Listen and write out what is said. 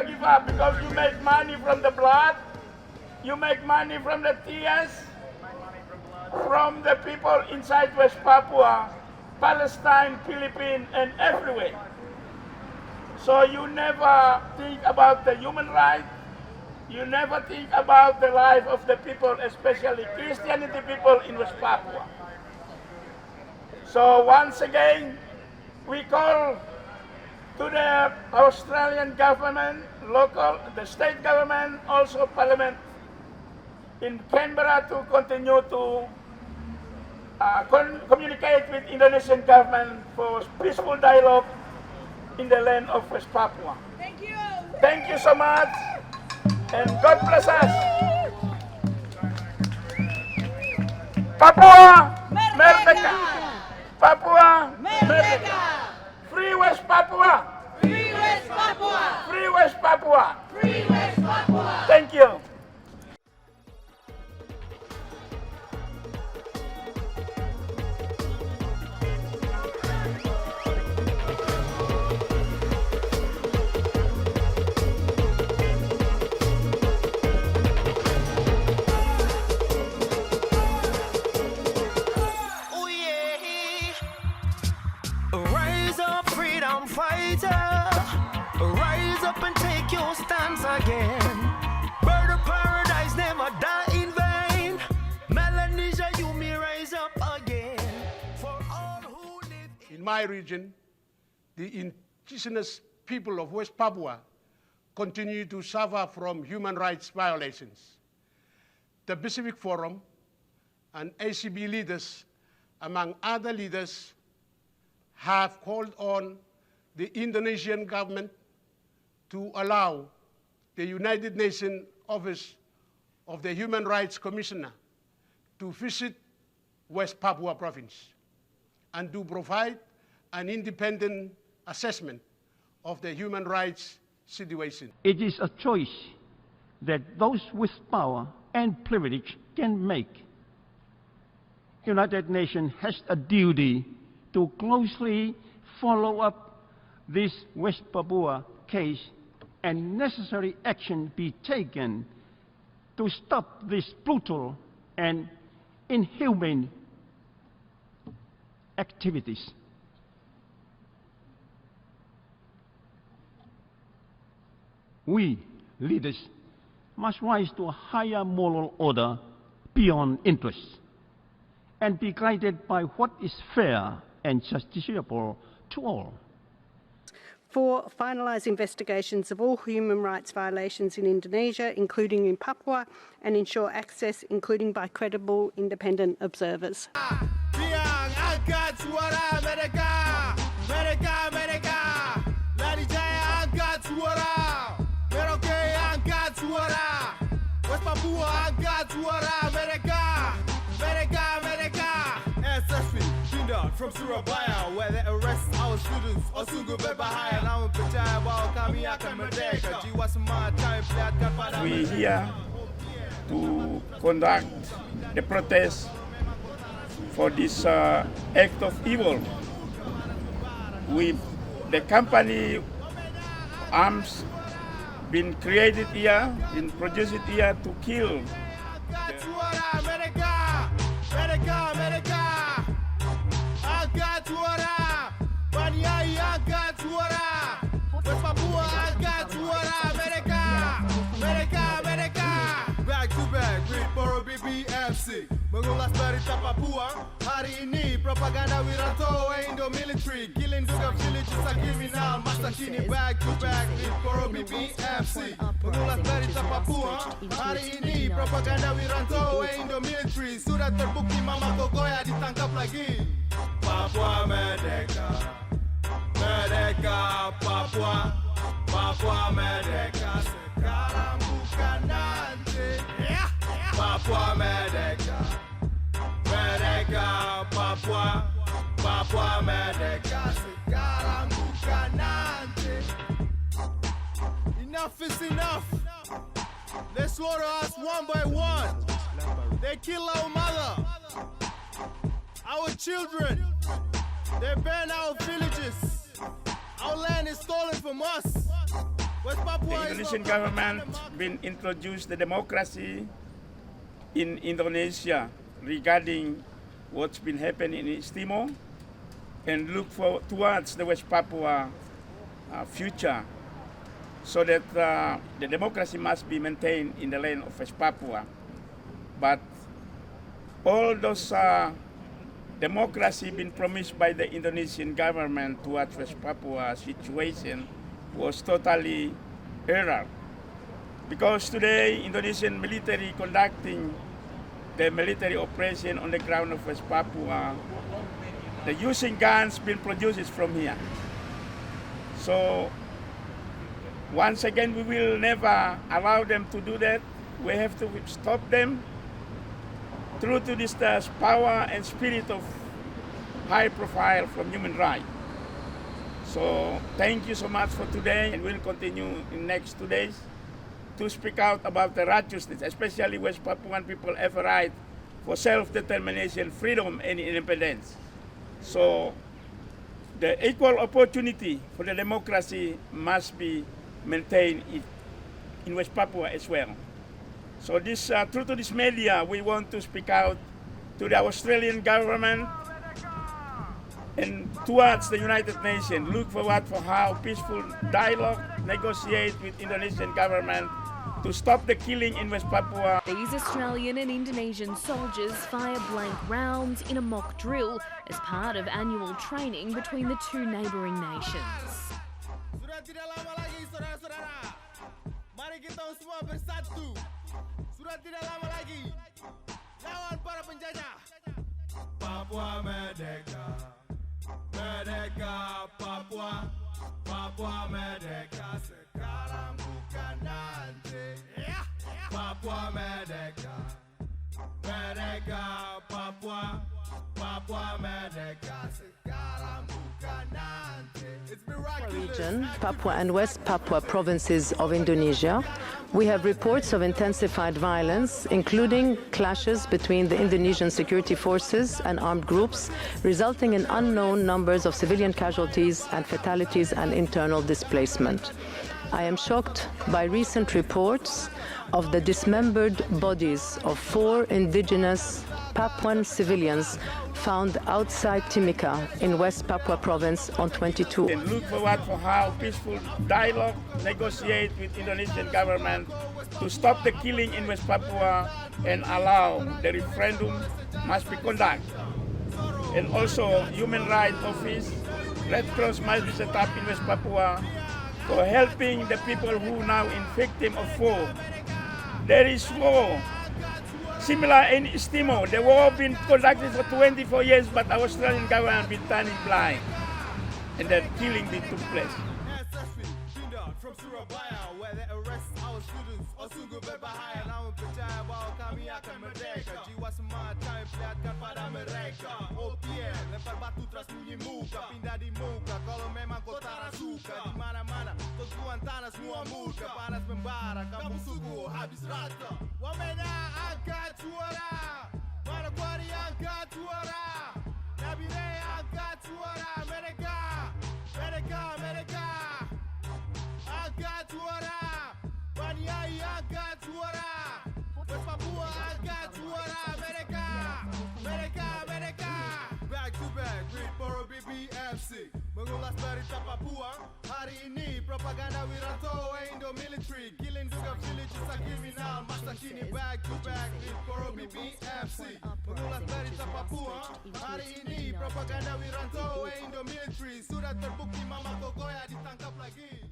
never give up because you make money from the blood, you make money from the tears, from the people inside West Papua, Palestine, Philippines, and everywhere. So you never think about the human rights, you never think about the life of the people, especially Christianity people in West Papua. So once again, we call to the Australian government, local, the state government, also Parliament in Canberra to continue to communicate with Indonesian government for peaceful dialogue in the land of West Papua. Thank you. Thank you so much, and God bless us. Papua Merdeka! Papua Merdeka! Free West Papua! Free West Papua! Free West Papua! Free West Papua! Thank you. Rise up, freedom fighter. Rise up and take your stance again. Bird of paradise never die in vain. Melanesia, you may rise up again. For all who live in my region, the indigenous people of West Papua continue to suffer from human rights violations. The Pacific Forum and ACB leaders, among other leaders, have called on the Indonesian government to allow the United Nations Office of the Human Rights Commissioner to visit West Papua province and to provide an independent assessment of the human rights situation. It is a choice that those with power and privilege can make. United Nations has a duty to closely follow up this West Papua case and necessary action be taken to stop this brutal and inhumane activities. We, leaders, must rise to a higher moral order beyond interests and be guided by what is fair and justiciable to all. 4. Finalise investigations of all human rights violations in Indonesia, including in Papua, and ensure access, including by credible independent observers. West Papua angkat suara mereka, mereka, mereka. Ancestry, pindah from Surabaya, where they arrest our students. Osungguh berbahaya, namun percaya bahwa kami akan merdeka. Jiwa semata yang perlihatkan pada We here to conduct the protest for this act of evil. With the company arms been created here, been produced here to kill. suara mereka, mereka, mereka. Angkat suara, Baniai angkat suara. West Papua angkat suara mereka, mereka, mereka. Back to back with Poro BBMC. Mengulas berita Papua. Hari ini propaganda Wiranto Indo military. Killing juga villages kriminal. Masa kini back to back with Poro BBMC. Mengulas berita Papua. Hari ini propaganda Wiranto Indo military. Sudah terbukti Mama Gogoya ditangkap lagi. Papua merdeka, merdeka Papua. Papua merdeka sekarang bukan nanti. Papua merdeka, merdeka Papua. Papua merdeka sekarang bukan nanti. Enough is enough. They slaughter us one by one. They kill our mother, our children. They burn our villages. Our land is stolen from us. West The Papua is Indonesian not government democracy. been introduced the democracy in Indonesia regarding what's been happening in East Timor and look towards the West Papua future, so that the democracy must be maintained in the land of West Papua. But all those democracy been promised by the Indonesian government towards West Papua situation was totally error. Because today, Indonesian military conducting the military operation on the ground of West Papua, the using guns being produced from here. So, once again, we will never allow them to do that. We have to stop them through to this power and spirit of high profile from human rights. So thank you so much for today, and we'll continue in next 2 days to speak out about the righteousness, especially West Papuan people have a right for self-determination, freedom, and independence. So the equal opportunity for the democracy must be maintained in West Papua as well. So this, through to this media, we want to speak out to the Australian government and towards the United Nations. Look forward for how peaceful dialogue, negotiate with Indonesian government to stop the killing in West Papua. These Australian and Indonesian soldiers fire blank rounds in a mock drill as part of annual training between the two neighbouring nations. Sudah tidak lama lagi, saudara-saudara. Mari kita semua bersatu. Sudah tidak lama lagi. Lawan para penjajah. Papua Merdeka. Merdeka Papua. Papua Merdeka sekarang bukan nanti. Papua Merdeka. Merdeka Papua. Papua Merdeka sekarang bukan nanti. It's miraculous. Region, Papua and West Papua provinces of Indonesia, we have reports of intensified violence, including clashes between the Indonesian security forces and armed groups, resulting in unknown numbers of civilian casualties and fatalities and internal displacement. I am shocked by recent reports of the dismembered bodies of 4 indigenous Papuan civilians found outside Timika in West Papua province on 22. And look forward for how peaceful dialogue, negotiate with Indonesian government to stop the killing in West Papua and allow the referendum must be conducted. And also Human Rights Office, Red Cross must be set up in West Papua for helping the people who now in victim of war. There is war. Similar in East Timor, the war been conducted for 24 years, but our Australian government been turning blind, and that killing took place. Ancestry, pindah from Surabaya, where they arrest our students. Sungguh berbahaya, namun percaya bahwa kami akan merdeka. Jiwa semata yang perlihatkan pada mereka. OPM, lempar batu teras bunyi muka, pindah di muka. Kalau memang kau tak rasuka, di mana-mana tontuan tanah semua murka. Panas membara, kamu sungguh habis rata. Wamena angkat suara, Manokwari angkat suara, Nabire angkat suara. Mereka, mereka, mereka angkat suara. Baniai angkat suara, West Papua angkat suara. Mereka, mereka, mereka. Back to back, read for a BBMC. Mengulas berita Papua. Hari ini propaganda Wiranto Indo military, killing juga villages kriminal. Masa kini back to back, read for a BBMC. Mengulas berita Papua. Hari ini propaganda Wiranto Indo military. Sudah terbukti Mama Kokoya ditangkap lagi.